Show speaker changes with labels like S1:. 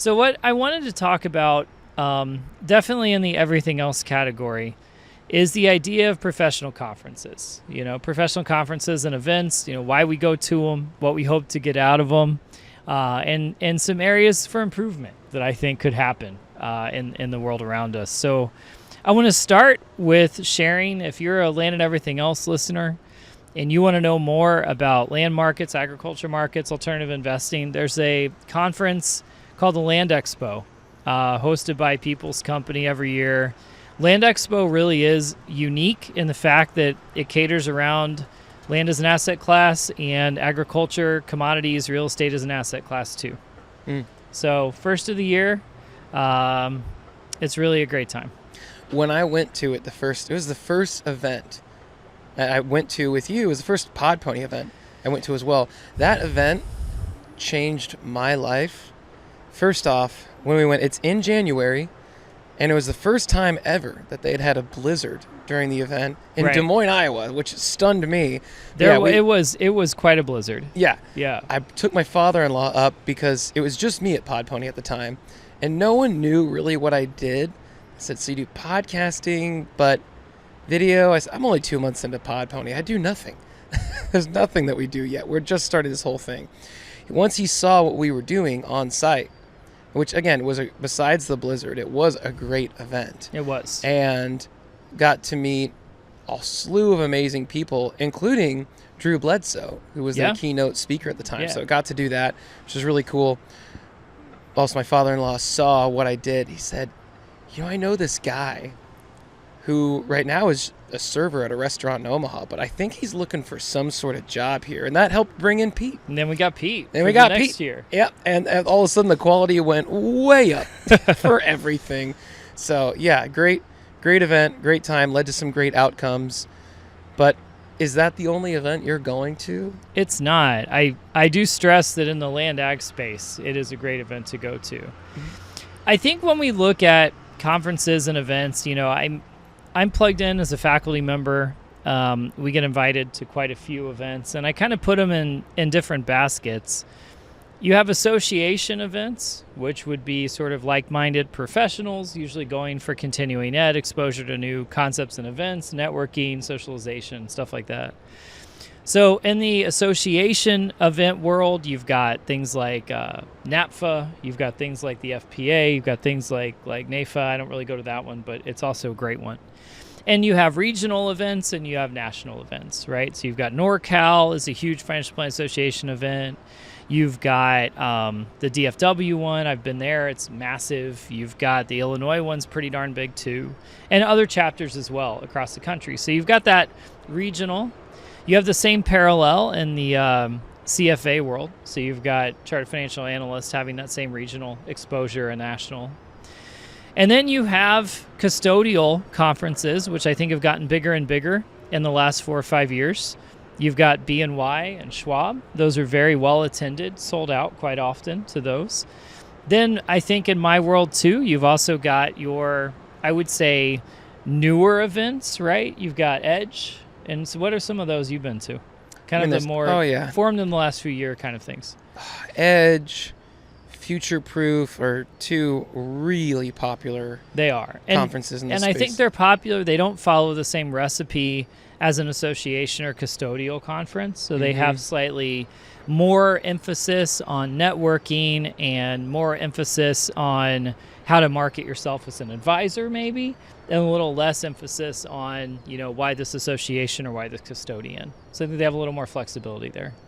S1: So what I wanted to talk about, definitely in the everything else category, is the idea of professional conferences. Professional conferences and events, why we go to them, what we hope to get out of them, and some areas for improvement that I think could happen in the world around us. So I want to start with sharing, if you're a Land and Everything Else listener, and you want to know more about land markets, agriculture markets, alternative investing, there's a conference called the Land Expo, hosted by People's Company every year. Land Expo really is unique in the fact that it caters around land as an asset class and agriculture, commodities, real estate as an asset class too. So first of the year, it's really a great time.
S2: When I went to it, it was the first event I went to with you. It was the first PodPony event I went to as well. That event changed my life. First off, when we went, it's in January, and it was the first time ever that they had a blizzard during the event in Des Moines, Iowa, which stunned me.
S1: It was quite a blizzard.
S2: Yeah.
S1: Yeah.
S2: I took my father-in-law up because it was just me at PodPony at the time, and no one knew really what I did. I said, so you do podcasting, but video? I said, I'm only 2 months into PodPony. I do nothing. There's nothing that we do yet. We're just starting this whole thing. Once he saw what we were doing on site, which again was besides the blizzard, it was a great event.
S1: It was.
S2: And got to meet a slew of amazing people, including Drew Bledsoe, who was the keynote speaker at the time. So I got to do that, which was really cool. Also, my father-in-law saw what I did. He said, I know this guy who right now is a server at a restaurant in Omaha, but I think he's looking for some sort of job here. And that helped bring in Pete.
S1: And then we got Pete.
S2: And we got
S1: next
S2: Pete.
S1: Year.
S2: Yeah, and all of a sudden the quality went way up for everything. So, yeah, great event, great time, led to some great outcomes. But is that the only event you're going to?
S1: It's not. I do stress that in the land ag space, it is a great event to go to. I think when we look at conferences and events, I'm plugged in as a faculty member. We get invited to quite a few events, and I kind of put them in different baskets. You have association events, which would be sort of like-minded professionals, usually going for continuing ed, exposure to new concepts and events, networking, socialization, stuff like that. So in the association event world, you've got things like NAPFA, you've got things like the FPA, you've got things like NAFA. I don't really go to that one, but it's also a great one. And you have regional events and you have national events, right? So you've got NorCal is a huge Financial Planning Association event. You've got the DFW one. I've been there. It's massive. You've got the Illinois one's pretty darn big too. And other chapters as well across the country. So you've got that regional. You have the same parallel in the CFA world. So you've got Chartered Financial Analysts having that same regional exposure and national. And then you have custodial conferences, which I think have gotten bigger and bigger in the last 4 or 5 years. You've got BNY and Schwab. Those are very well attended, sold out quite often to those. Then I think in my world too, you've also got your, I would say, newer events, right? You've got Edge. And so what are some of those you've been to? Kind of the more formed in the last few years kind of things.
S2: Edge, Future Proof are two really popular conferences in this space.
S1: And I think they're popular. They don't follow the same recipe as an association or custodial conference. So they have slightly more emphasis on networking and more emphasis on how to market yourself as an advisor maybe, and a little less emphasis on, why this association or why this custodian. So I think they have a little more flexibility there.